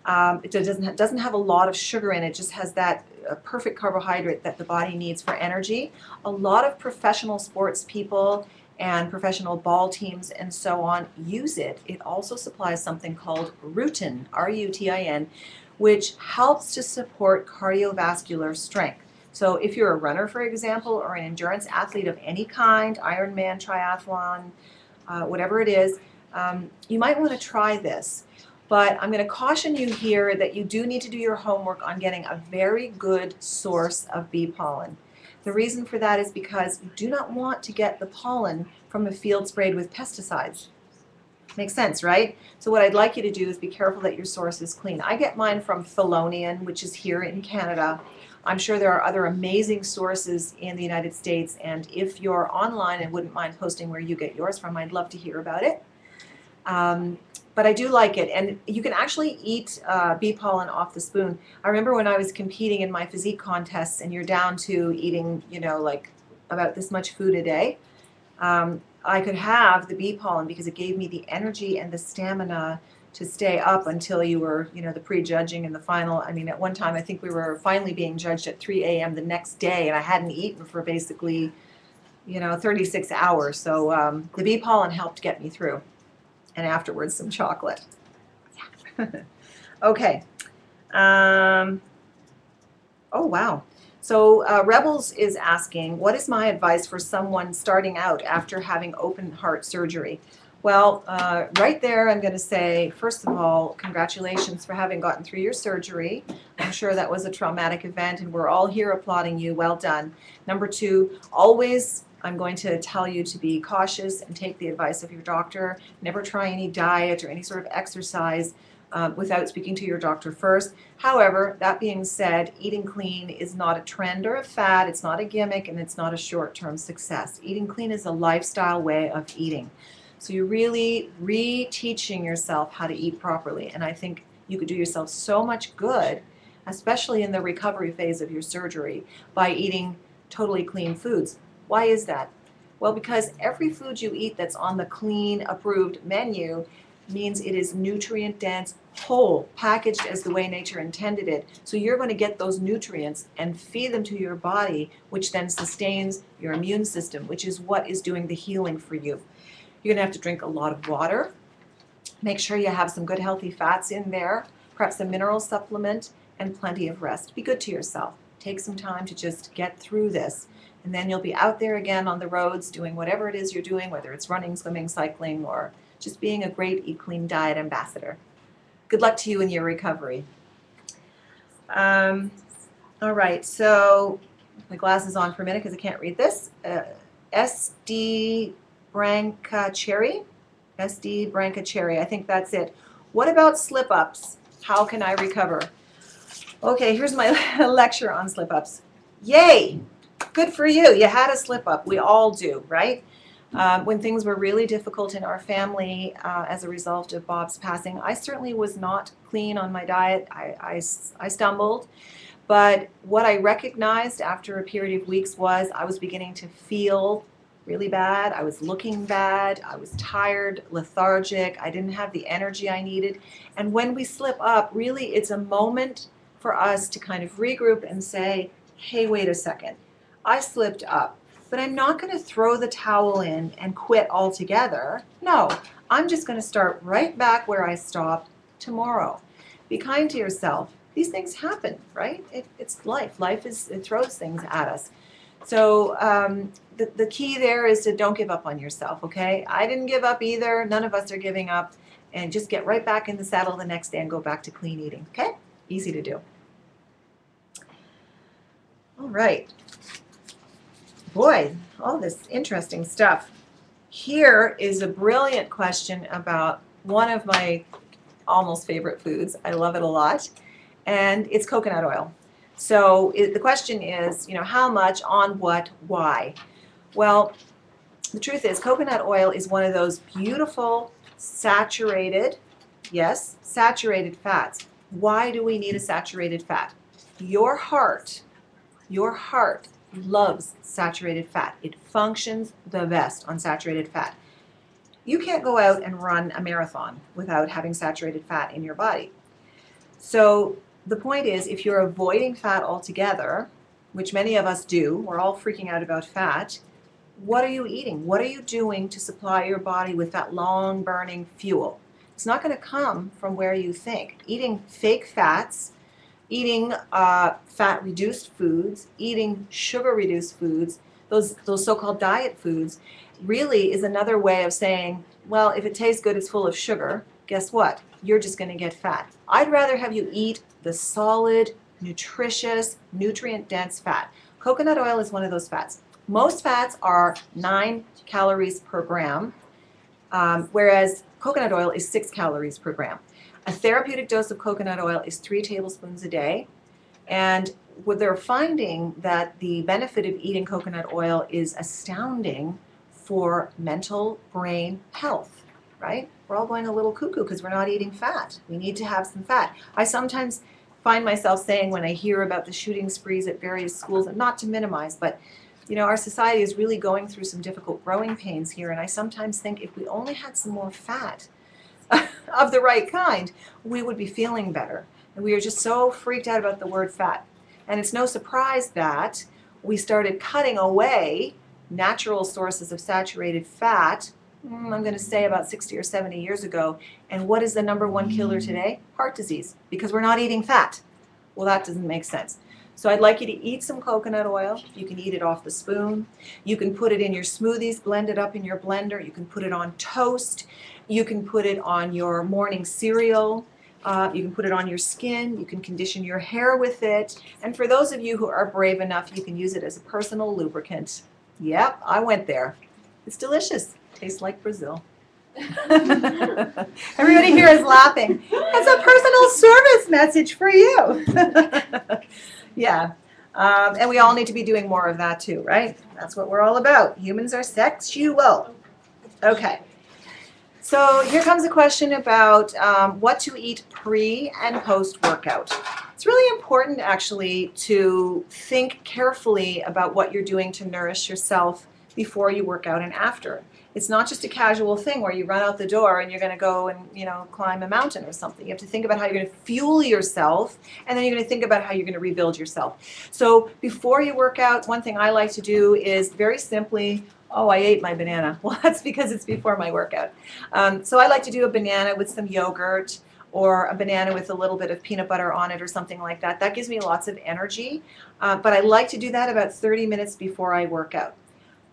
It doesn't have a lot of sugar in it, it just has that perfect carbohydrate that the body needs for energy. A lot of professional sports people and professional ball teams and so on use it. It also supplies something called rutin, R-U-T-I-N, which helps to support cardiovascular strength. So if you're a runner, for example, or an endurance athlete of any kind, Ironman, triathlon, whatever it is, you might want to try this. But I'm going to caution you here that you do need to do your homework on getting a very good source of bee pollen. The reason for that is because you do not want to get the pollen from a field sprayed with pesticides. Makes sense, right? So what I'd like you to do is be careful that your source is clean. I get mine from Thelonian, which is here in Canada. I'm sure there are other amazing sources in the United States, and if you're online and wouldn't mind posting where you get yours from, I'd love to hear about it. But I do like it, and you can actually eat bee pollen off the spoon. I remember when I was competing in my physique contests, and you're down to eating, you know, like about this much food a day. I could have the bee pollen because it gave me the energy and the stamina to stay up until you were, you know, the pre-judging and the final. I mean, at one time, I think we were finally being judged at 3 a.m. the next day, and I hadn't eaten for basically, you know, 36 hours. So the bee pollen helped get me through. And afterwards, some chocolate. Yeah. Okay. Oh, wow. So Rebels is asking, what is my advice for someone starting out after having open heart surgery? Well, right there, I'm going to say, first of all, congratulations for having gotten through your surgery. I'm sure that was a traumatic event, and we're all here applauding you. Well done. Number two, always, I'm going to tell you to be cautious and take the advice of your doctor. Never try any diet or any sort of exercise without speaking to your doctor first. However, that being said, eating clean is not a trend or a fad, it's not a gimmick, and it's not a short-term success. Eating clean is a lifestyle way of eating. So you're really re-teaching yourself how to eat properly, and I think you could do yourself so much good, especially in the recovery phase of your surgery, by eating totally clean foods. Why is that? Well, because every food you eat that's on the clean approved menu means it is nutrient dense, whole, packaged as the way nature intended it. So you're going to get those nutrients and feed them to your body, which then sustains your immune system, which is what is doing the healing for you. You're going to have to drink a lot of water. Make sure you have some good healthy fats in there, perhaps a mineral supplement, and plenty of rest. Be good to yourself. Take some time to just get through this. And then you'll be out there again on the roads doing whatever it is you're doing, whether it's running, swimming, cycling, or just being a great Eat Clean Diet ambassador. Good luck to you in your recovery. All right, so my glasses on for a minute because I can't read this. SD Branca-Cherry. SD Branca-Cherry, I think that's it. What about slip-ups? How can I recover? Okay, here's my lecture on slip-ups. Yay! Good for you. You had a slip-up. We all do, right? When things were really difficult in our family as a result of Bob's passing, I certainly was not clean on my diet. I stumbled. But what I recognized after a period of weeks was I was beginning to feel really bad. I was looking bad. I was tired, lethargic. I didn't have the energy I needed. And when we slip up, really it's a moment for us to kind of regroup and say, hey, wait a second. I slipped up, but I'm not going to throw the towel in and quit altogether. No, I'm just going to start right back where I stopped tomorrow. Be kind to yourself. These things happen, right? It's life. Life it throws things at us. So the key there is to don't give up on yourself, okay? I didn't give up either. None of us are giving up. And just get right back in the saddle the next day and go back to clean eating, okay? Easy to do. All right. Boy, all this interesting stuff. Here is a brilliant question about one of my almost favorite foods. I love it a lot. And it's coconut oil. So the question is, you know, how much, on what, why? Well, the truth is coconut oil is one of those beautiful saturated, yes, saturated fats. Why do we need a saturated fat? Your heart loves saturated fat. It functions the best on saturated fat. You can't go out and run a marathon without having saturated fat in your body. So the point is, if you're avoiding fat altogether, which many of us do, we're all freaking out about fat, what are you eating? What are you doing to supply your body with that long burning fuel? It's not going to come from where you think. Eating fake fats, eating fat-reduced foods, eating sugar-reduced foods, those so-called diet foods, really is another way of saying, well, if it tastes good, it's full of sugar. Guess what? You're just going to get fat. I'd rather have you eat the solid, nutritious, nutrient-dense fat. Coconut oil is one of those fats. Most fats are 9 calories per gram, whereas coconut oil is 6 calories per gram. A therapeutic dose of coconut oil is 3 tablespoons a day, and what they're finding that the benefit of eating coconut oil is astounding for mental brain health, right? We're all going a little cuckoo because we're not eating fat. We need to have some fat. I sometimes find myself saying when I hear about the shooting sprees at various schools, and not to minimize, but you know, our society is really going through some difficult growing pains here, and I sometimes think if we only had some more fat of the right kind, we would be feeling better. And we are just so freaked out about the word fat. And it's no surprise that we started cutting away natural sources of saturated fat, I'm going to say about 60 or 70 years ago. And what is the #1 killer today? Heart disease, because we're not eating fat. Well, that doesn't make sense. So I'd like you to eat some coconut oil. You can eat it off the spoon. You can put it in your smoothies, blend it up in your blender. You can put it on toast. You can put it on your morning cereal. You can put it on your skin. You can condition your hair with it. And for those of you who are brave enough, you can use it as a personal lubricant. Yep, I went there. It's delicious. Tastes like Brazil. Everybody here is laughing. It's a personal service message for you. Yeah. And we all need to be doing more of that too, right? That's what we're all about. Humans are sexual. Okay. So here comes a question about what to eat pre and post workout. It's really important actually to think carefully about what you're doing to nourish yourself before you work out and after. It's not just a casual thing where you run out the door and you're going to go and, you know, climb a mountain or something. You have to think about how you're going to fuel yourself, and then you're going to think about how you're going to rebuild yourself. So before you work out, one thing I like to do is very simply, oh, I ate my banana. Well, that's because it's before my workout. So I like to do a banana with some yogurt, or a banana with a little bit of peanut butter on it or something like that. That gives me lots of energy. But I like to do that about 30 minutes before I work out.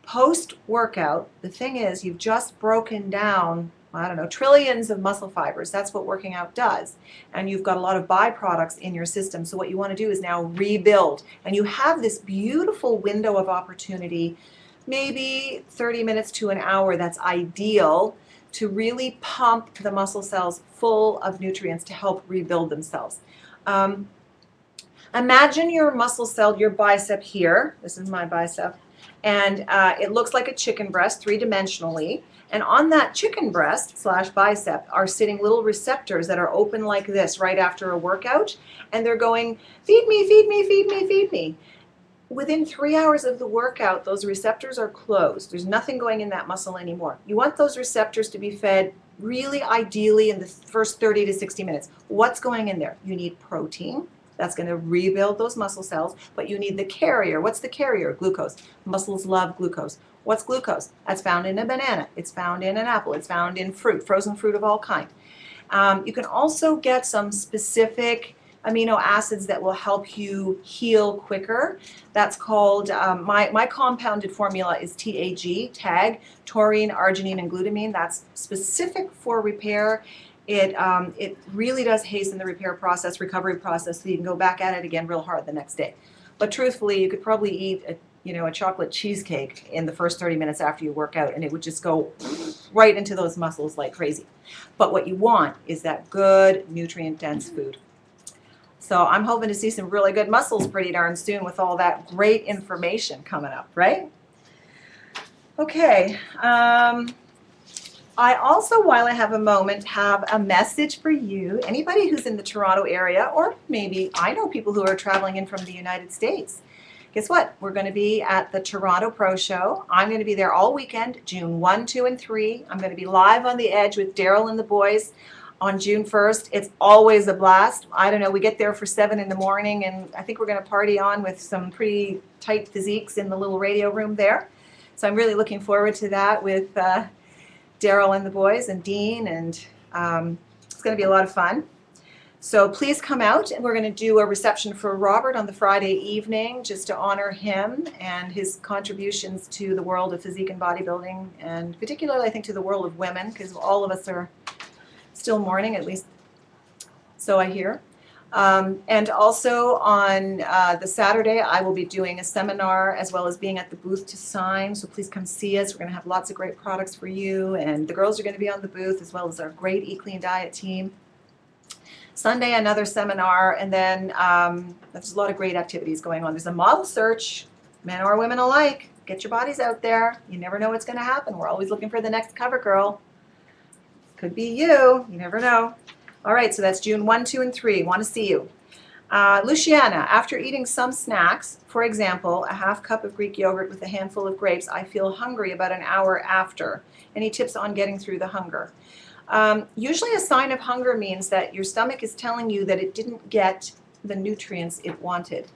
Post-workout, the thing is, you've just broken down, I don't know, trillions of muscle fibers. That's what working out does. And you've got a lot of byproducts in your system. So what you want to do is now rebuild. And you have this beautiful window of opportunity, maybe 30 minutes to an hour, that's ideal, to really pump the muscle cells full of nutrients to help rebuild themselves. Imagine your muscle cell, your bicep here. This is my bicep. And it looks like a chicken breast three-dimensionally. And on that chicken breast / bicep are sitting little receptors that are open like this right after a workout. And they're going, feed me, feed me, feed me, feed me. Within 3 hours of the workout, those receptors are closed. There's nothing going in that muscle anymore. You want those receptors to be fed really ideally in the first 30 to 60 minutes. What's going in there? You need protein. That's going to rebuild those muscle cells, but you need the carrier. What's the carrier? Glucose. Muscles love glucose. What's glucose? That's found in a banana. It's found in an apple. It's found in fruit, frozen fruit of all kind. You can also get some specific amino acids that will help you heal quicker. That's called, my compounded formula is TAG, taurine, arginine, and glutamine. That's specific for repair. It really does hasten the repair process, recovery process, so you can go back at it again real hard the next day. But truthfully, you could probably eat a chocolate cheesecake in the first 30 minutes after you work out, and it would just go right into those muscles like crazy. But what you want is that good, nutrient-dense food. So I'm hoping to see some really good muscles pretty darn soon with all that great information coming up, right? Okay. I also, while I have a moment, have a message for you. Anybody who's in the Toronto area, or maybe I know people who are traveling in from the United States. Guess what? We're going to be at the Toronto Pro Show. I'm going to be there all weekend, June 1, 2, and 3. I'm going to be live on the edge with Daryl and the boys on June 1st. It's always a blast. I don't know, we get there for 7 in the morning, and I think we're going to party on with some pretty tight physiques in the little radio room there. So I'm really looking forward to that with Daryl and the boys and Dean, and it's going to be a lot of fun. So please come out, and we're going to do a reception for Robert on the Friday evening just to honor him and his contributions to the world of physique and bodybuilding, and particularly I think to the world of women, because all of us are still mourning, at least so I hear. And also on the Saturday, I will be doing a seminar as well as being at the booth to sign. So please come see us. We're going to have lots of great products for you. And the girls are going to be on the booth as well as our great Eat Clean Diet team. Sunday, another seminar. And then there's a lot of great activities going on. There's a model search, men or women alike. Get your bodies out there. You never know what's going to happen. We're always looking for the next cover girl. Could be you. You never know. All right, so that's June 1, 2, and 3. Want to see you. Luciana, after eating some snacks, for example, a half cup of Greek yogurt with a handful of grapes, I feel hungry about an hour after. Any tips on getting through the hunger? Usually a sign of hunger means that your stomach is telling you that it didn't get the nutrients it wanted.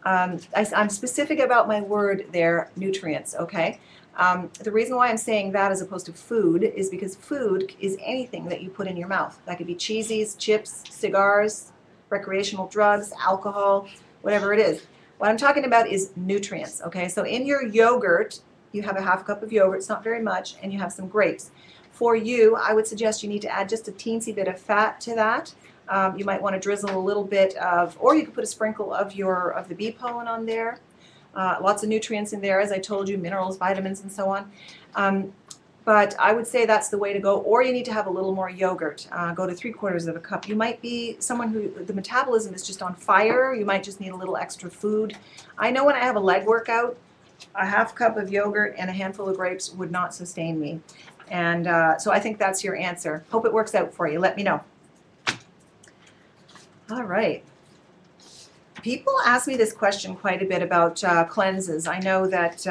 I'm specific about my word there, nutrients, okay? The reason why I'm saying that as opposed to food is because food is anything that you put in your mouth. That could be cheesies, chips, cigars, recreational drugs, alcohol, whatever it is. What I'm talking about is nutrients, okay? So in your yogurt, you have a half cup of yogurt, it's not very much, and you have some grapes. For you, I would suggest you need to add just a teensy bit of fat to that. You might want to drizzle a little bit of, or you could put a sprinkle of the bee pollen on there. Lots of nutrients in there, as I told you, minerals, vitamins, and so on. But I would say that's the way to go. Or you need to have a little more yogurt. Go to 3/4 of a cup. You might be someone who the metabolism is just on fire. You might just need a little extra food. I know when I have a leg workout, a half cup of yogurt and a handful of grapes would not sustain me. And so I think that's your answer. Hope it works out for you. Let me know. All right. People ask me this question quite a bit about cleanses. I know that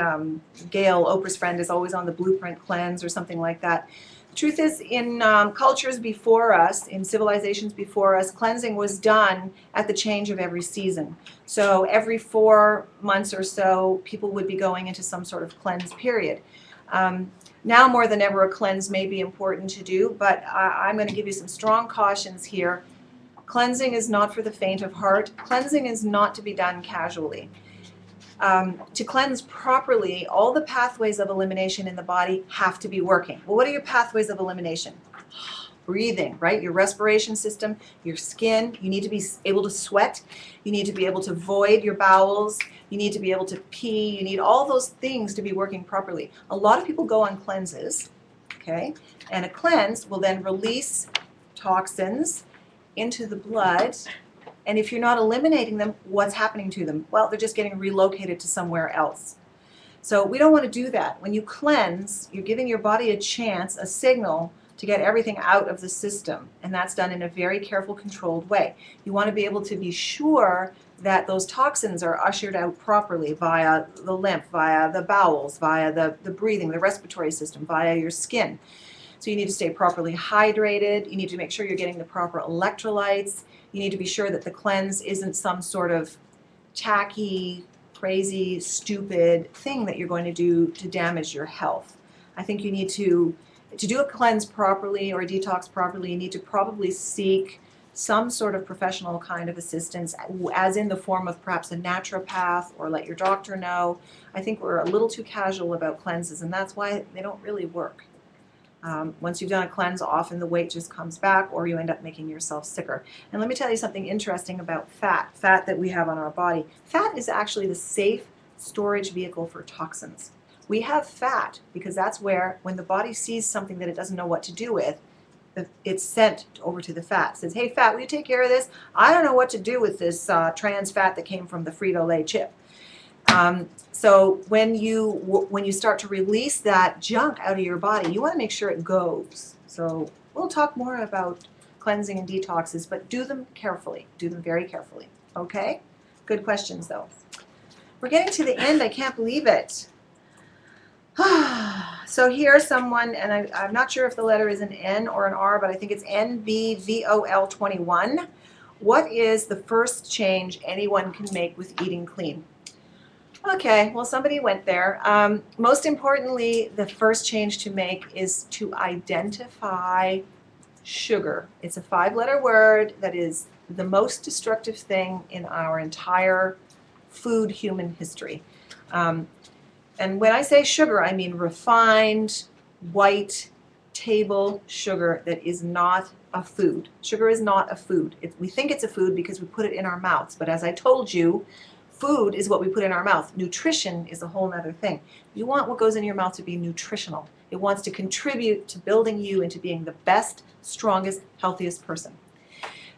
Gail, Oprah's friend, is always on the blueprint cleanse or something like that. The truth is, in cultures before us, in civilizations before us, cleansing was done at the change of every season. So every 4 months or so, people would be going into some sort of cleanse period. Now more than ever, a cleanse may be important to do, but I'm going to give you some strong cautions here. Cleansing is not for the faint of heart. Cleansing is not to be done casually. To cleanse properly, all the pathways of elimination in the body have to be working. Well, what are your pathways of elimination? Breathing, right? Your respiration system, your skin. You need to be able to sweat. You need to be able to void your bowels. You need to be able to pee. You need all those things to be working properly. A lot of people go on cleanses, okay? And a cleanse will then release toxins into the blood, and if you're not eliminating them, what's happening to them? Well, they're just getting relocated to somewhere else. So we don't want to do that. When you cleanse, you're giving your body a chance, a signal to get everything out of the system, and that's done in a very careful, controlled way. You want to be able to be sure that those toxins are ushered out properly via the lymph, via the bowels, via the breathing, the respiratory system, via your skin. So you need to stay properly hydrated. You need to make sure you're getting the proper electrolytes. You need to be sure that the cleanse isn't some sort of tacky, crazy, stupid thing that you're going to do to damage your health. I think you need to do a cleanse properly or a detox properly, you need to probably seek some sort of professional kind of assistance, as in the form of perhaps a naturopath, or let your doctor know. I think we're a little too casual about cleanses, and that's why they don't really work. Once you've done a cleanse, often the weight just comes back, or you end up making yourself sicker. And let me tell you something interesting about fat that we have on our body. Fat is actually the safe storage vehicle for toxins. We have fat because that's where, when the body sees something that it doesn't know what to do with, it's sent over to the fat. It says, hey fat, will you take care of this? I don't know what to do with this trans fat that came from the Frito-Lay chip. So when you start to release that junk out of your body, you want to make sure it goes. So we'll talk more about cleansing and detoxes, but do them carefully. Do them very carefully. Okay? Good questions, though. We're getting to the end. I can't believe it. So here's someone, and I'm not sure if the letter is an N or an R, but I think it's NBVOL21. What is the first change anyone can make with eating clean? Okay, well, somebody went there. Most importantly, the first change to make is to identify sugar. It's a 5-letter word that is the most destructive thing in our entire food human history. And when I say sugar, I mean refined, white, table sugar that is not a food. Sugar is not a food. We think it's a food because we put it in our mouths, but as I told you, food is what we put in our mouth. Nutrition is a whole other thing. You want what goes in your mouth to be nutritional. It wants to contribute to building you into being the best, strongest, healthiest person.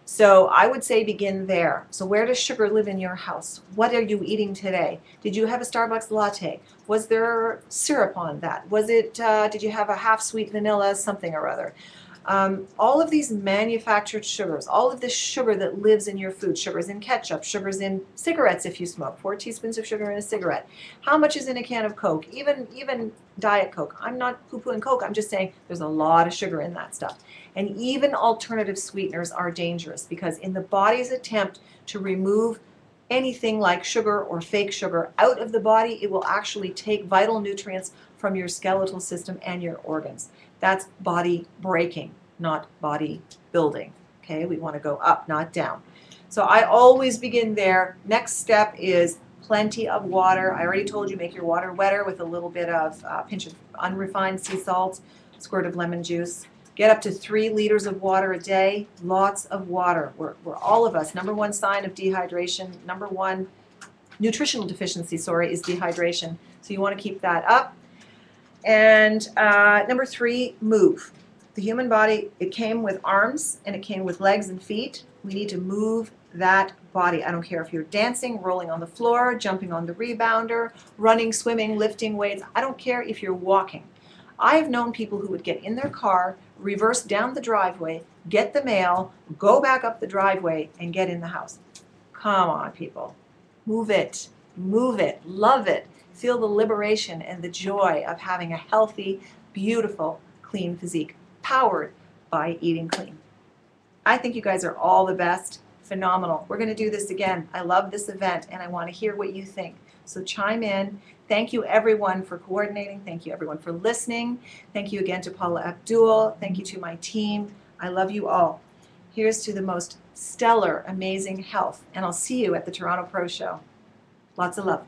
So I would say begin there. So where does sugar live in your house? What are you eating today? Did you have a Starbucks latte? Was there syrup on that? Was it, did you have a half-sweet vanilla something or other? All of these manufactured sugars, all of this sugar that lives in your food, sugars in ketchup, sugars in cigarettes if you smoke, 4 teaspoons of sugar in a cigarette. How much is in a can of Coke? Even Diet Coke. I'm not poo-pooing Coke, I'm just saying there's a lot of sugar in that stuff. And even alternative sweeteners are dangerous because in the body's attempt to remove anything like sugar or fake sugar out of the body, it will actually take vital nutrients from your skeletal system and your organs. That's body breaking, not body building. Okay, we want to go up, not down. So I always begin there. Next step is plenty of water. I already told you, make your water wetter with a little bit of pinch of unrefined sea salt, squirt of lemon juice. Get up to 3 liters of water a day. Lots of water. We're all of us. Number 1 sign of dehydration, number 1 nutritional deficiency, sorry, is dehydration. So you want to keep that up. And number 3, move. The human body, it came with arms and it came with legs and feet. We need to move that body. I don't care if you're dancing, rolling on the floor, jumping on the rebounder, running, swimming, lifting weights. I don't care if you're walking. I have known people who would get in their car, reverse down the driveway, get the mail, go back up the driveway, and get in the house. Come on, people. Move it. Move it. Love it. Feel the liberation and the joy of having a healthy, beautiful, clean physique, powered by eating clean. I think you guys are all the best. Phenomenal. We're going to do this again. I love this event, and I want to hear what you think. So chime in. Thank you, everyone, for coordinating. Thank you, everyone, for listening. Thank you again to Paula Abdul. Thank you to my team. I love you all. Here's to the most stellar, amazing health, and I'll see you at the Toronto Pro Show. Lots of love.